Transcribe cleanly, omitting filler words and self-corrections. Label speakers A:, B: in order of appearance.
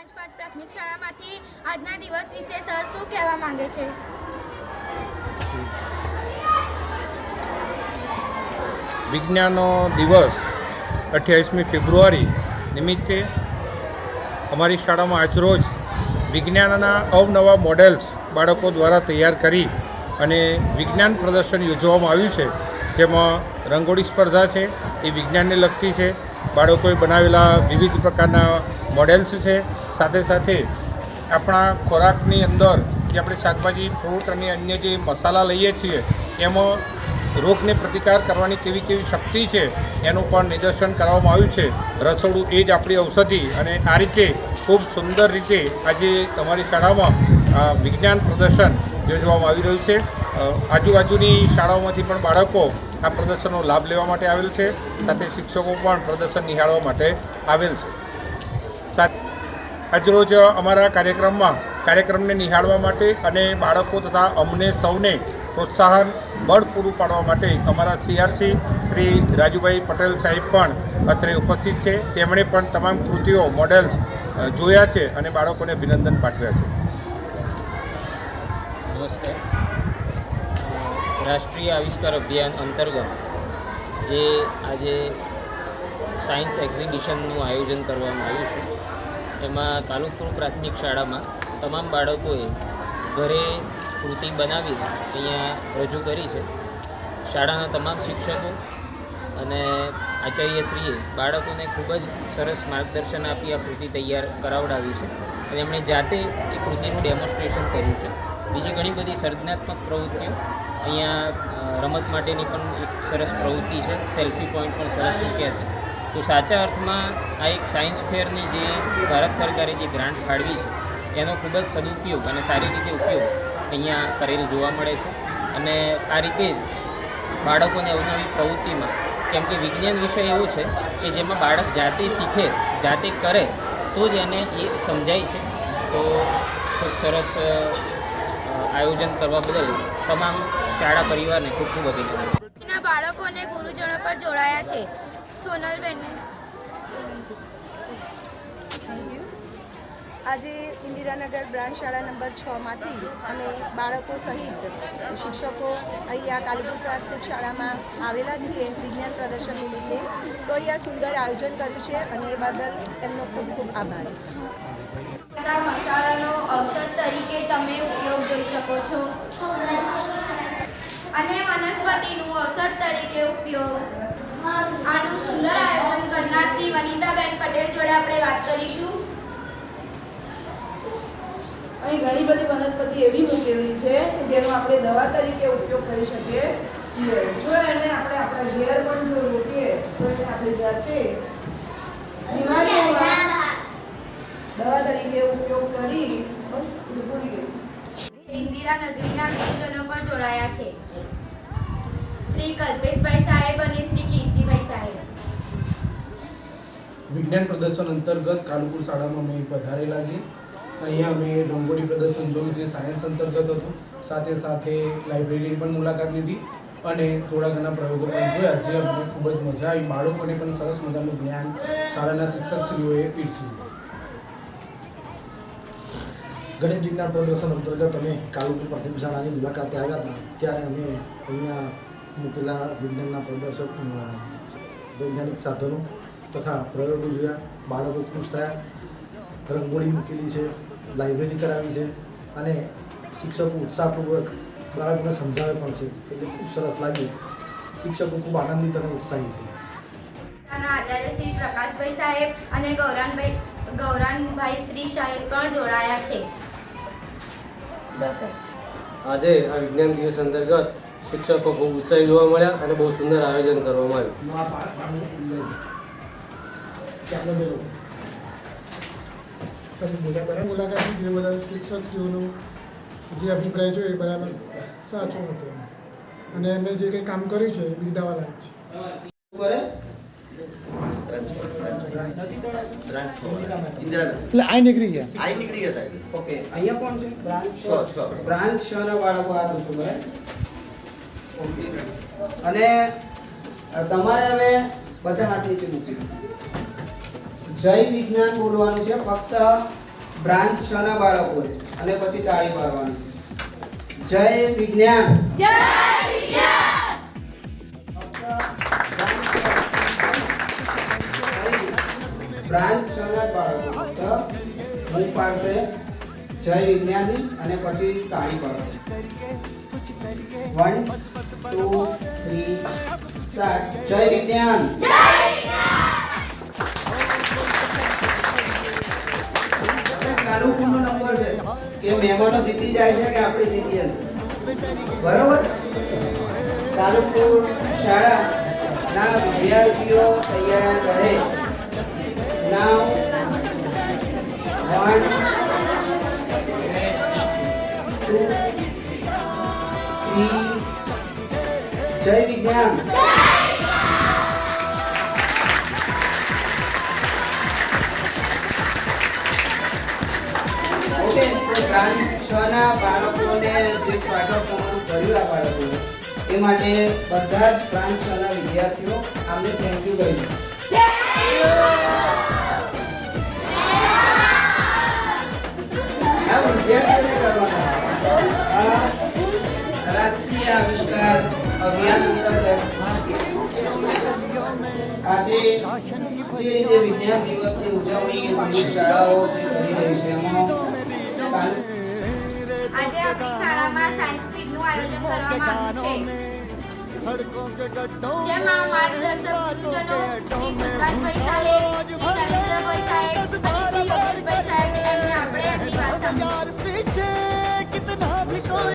A: પાંચ પ્રાથમિક શાળામાંથી આજના દિવસ વિશે સર શું કહેવા માંગે છે?
B: વિજ્ઞાનનો દિવસ 28મી ફેબ્રુઆરી નિમિત્તે અમારી શાળામાં આજરોજ વિજ્ઞાનના અવનવા મોડેલ્સ બાળકો દ્વારા તૈયાર કરી અને વિજ્ઞાન પ્રદર્શન યોજવામાં આવ્યું છે. જેમાં રંગોળી સ્પર્ધા છે, એ વિજ્ઞાનને લગતી છે. બાળકોએ બનાવેલા વિવિધ પ્રકારના મોડેલ્સ છે. સાથે સાથે આપણા ખોરાકની અંદર જે આપણે શાકભાજી, ફ્રૂટ અને અન્ય જે મસાલા લઈએ છીએ એમાં રોગને પ્રતિકાર કરવાની કેવી કેવી શક્તિ છે એનું પણ નિદર્શન કરવામાં આવ્યું છે. રસોડું એ જ આપણી ઔષધિ, અને આ રીતે ખૂબ સુંદર રીતે આજે અમારી શાળામાં વિજ્ઞાન પ્રદર્શન યોજવામાં આવી રહ્યું છે. આજુબાજુની શાળાઓમાંથી પણ બાળકો આ પ્રદર્શનનો લાભ લેવા માટે આવેલ છે. સાથે શિક્ષકો પણ પ્રદર્શન નિહાળવા માટે આવેલ છે. આજરોજ અમારા કાર્યક્રમને નિહાળવા માટે અને બાળકો તથા અમને સૌને પ્રોત્સાહન બળ પૂરું પાડવા માટે અમારા CRC શ્રી રાજુભાઈ પટેલ સાહેબ પણ અત્રે ઉપસ્થિત છે. તેમણે પણ તમામ કૃતિઓ, મોડેલ્સ જોયા છે અને બાળકોને અભિનંદન પાઠવ્યા છે.
C: નમસ્કાર. રાષ્ટ્રીય આવિષ્કાર અભિયાન અંતર્ગત જે આજે સાયન્સ એક્ઝિબિશનનું આયોજન કરવામાં આવ્યું છે, એમાં કાલુપુર પ્રાથમિક શાળામાં તમામ બાળકોએ ઘરે કૃતિ બનાવી અહીંયા રજૂ કરી છે. શાળાના તમામ શિક્ષકો અને આચાર્યશ્રીએ બાળકોને ખૂબ જ સરસ માર્ગદર્શન આપી આ કૃતિ તૈયાર કરાવડાવી છે અને એમણે જાતે એ કૃતિનું ડેમોન્સ્ટ્રેશન કર્યું છે. બીજી ઘણી બધી સર્જનાત્મક પ્રવૃત્તિઓ અહીંયા રમત માટેની પણ એક સરસ પ્રવૃત્તિ છે. સેલ્ફી પોઈન્ટ પણ સરસ મૂક્યા છે. તો સાચા અર્થમાં આ એક સાયન્સ ફેરની જે ભારત સરકારે જે ગ્રાન્ટ ફાળવી છે એનો ખૂબ જ સદુપયોગ અને સારી રીતે ઉપયોગ અહીંયા કરેલ જોવા મળે છે. અને આ રીતે જ બાળકોને અવનવી પ્રવૃત્તિમાં, કેમ કે વિજ્ઞાન વિષય એવો છે કે જેમાં બાળક જાતે શીખે, જાતે કરે તો જ એને એ સમજાય છે. તો ખૂબ સરસ આયોજન કરવા બદલ તમામ શાળા પરિવારને ખૂબ ખૂબ અભિનંદન.
A: બાળકો અને ગુરુજનો પર જોડાયા છે. સોનલબેન,
D: આજે ઇન્દિરાનગર બ્રાન્ચ શાળા નંબર 6માંથી અમે બાળકો સહિત શિક્ષકો અહીંયા કાલુપુર પ્રાથમિક શાળામાં આવેલા છીએ વિજ્ઞાન પ્રદર્શન નિમિત્તે. તો અહીંયા સુંદર આયોજન કર્યું છે અને એ બદલ એમનો ખૂબ ખૂબ આભાર.
A: મસાલાનો ઔષધ તરીકે તમે ઉપયોગ જોઈ શકો છો અને વનસ્પતિનું ઔષધ તરીકે ઉપયોગ. આનું સુંદર આયોજન કરનાર શ્રી વનિતાબેન પટેલ જોડે આપણે વાત કરીશું.
E: અહીં ઘણી બધી વનસ્પતિ એવી મૂકેલી છે કે જેનો આપણે દવા તરીકે ઉપયોગ કરી શકીએ છીએ. જો એને આપણે આપણા ઘેર પણ જો રોકીએ તો એને આપણે જાતે દવા તરીકે ઉપયોગ કરી બસ પૂરી ગઈ.
A: ઇન્દિરાનગરીના ગુરુજનો પણ જોડાયા છે. શ્રી કલ્પેશભાઈ સાહેબ અને શ્રી કીર્તિભાઈ સાહેબ.
F: વિજ્ઞાન પ્રદર્શન અંતર્ગત કાલુપુર શાળામાં અમે પધારેલા છીએ. અહીંયા અમે રંગોળી પ્રદર્શન જોયું જે સાયન્સ અંતર્ગત હતું. સાથે સાથે લાઇબ્રેરીની પણ મુલાકાત લીધી અને થોડા ઘણા પ્રયોગો પણ જોયા, જે અમને ખૂબ જ મજા આવી. બાળકોને પણ સરસ મજાનું જ્ઞાન શાળાના શિક્ષકશ્રીઓએ પીરસ્યું.
G: ગણિત વિજ્ઞાન પ્રદર્શન અંતર્ગત અમે કાલુપુર પ્રાથમિક શાળાની મુલાકાતે આવ્યા હતા. ત્યારે અમે અહીંયા મૂકેલા વિજ્ઞાનના પ્રદર્શક વૈજ્ઞાનિક સાધનો તથા પ્રયોગો જોયા. બાળકો ખુશ થયા. રંગોળી મૂકેલી છે, લાઇબ્રેરી કરાવી છે અને શિક્ષકો ઉત્સાહપૂર્વક બાળકોને સમજાવે પણ છે, એટલે ખૂબ સરસ લાગ્યું. શિક્ષકો ખૂબ આનંદિત અને ઉત્સાહી છે.
A: આચાર્ય શ્રી પ્રકાશભાઈ સાહેબ અને ગૌરાનભાઈ શ્રી સાહેબ પણ જોડાયા છે.
H: આજે આ વિજ્ઞાન દિવસ અંતર્ગત શિક્ષકો ખૂબ ઉત્સાહી જોવા મળ્યા અને બહુ સુંદર આયોજન કરવામાં આવ્યું.
I: મુલાકાત જે બધા શિક્ષકશ્રીઓનો જે અભિપ્રાય છે એ બરાબર સાચો હતો અને એમણે જે કંઈ કામ કર્યું છે એ બિરદાવા લાયક છે. એટલે આ નીકળી ગયા
J: સાહેબ. ઓકે, અહીંયા કોણ છે? બ્રાન્ચ 6 ના બાળકો આ છો બરાબર. ઓકે, અને તમારે હવે બધા હાથ નીચે મૂકી જય વિજ્ઞાન બોલવાનું છે. ફક્ત બ્રાન્ચ 6 ના બાળકોને અને પછી તાળી પાડવાની. જય વિજ્ઞાન. બ્રાન્ચ 6 ના બાળકો ફક્ત બૂમ પાડશે જય વિજ્ઞાનની અને પછી તાળી પાડશે. 1 2 3 સ્ટાર્ટ. જય વિજ્ઞાન. કાલુપુરનો નંબર છે કે મહેમાનો જીતી જાય છે કે આપણે જીતીએ છીએ, બરોબર? કાલુપુર શાળાના વિદ્યાર્થીઓ તૈયાર રહે. નાવ 1 2 3 જય વિજ્ઞાન. ઓકે, તો બ્રાન્ચ 6 ના બાળકોને જે સ્વાગત તમારું કર્યું આ બાળકોને એ માટે બધા જ બ્રાન્ચ 6 ના વિદ્યાર્થીઓ આમને થેન્ક યુ કહી દો. આ વિદ્યાર્થીઓને કરવાનું. આ રાષ્ટ્રીય આવિષ્કાર અભિયાન અંતર્ગત આજે જે રીતે વિજ્ઞાન દિવસની ઉજવણી વિવિધ શાળાઓ જે કરી રહી છે એમાં
A: આજે આપણી શાળામાં સાયન્સ ક્વિઝનું આયોજન કરવામાં આવ્યું છે, જેમાં માર્ગદર્શક ગુરુજનો શ્રી સુલતાનભાઈ સાહેબ, શ્રી નરેન્દ્રભાઈ સાહેબ અને શ્રી યોગેશભાઈ સાહેબ એમને આપણે એમની વાત સાંભળીશું.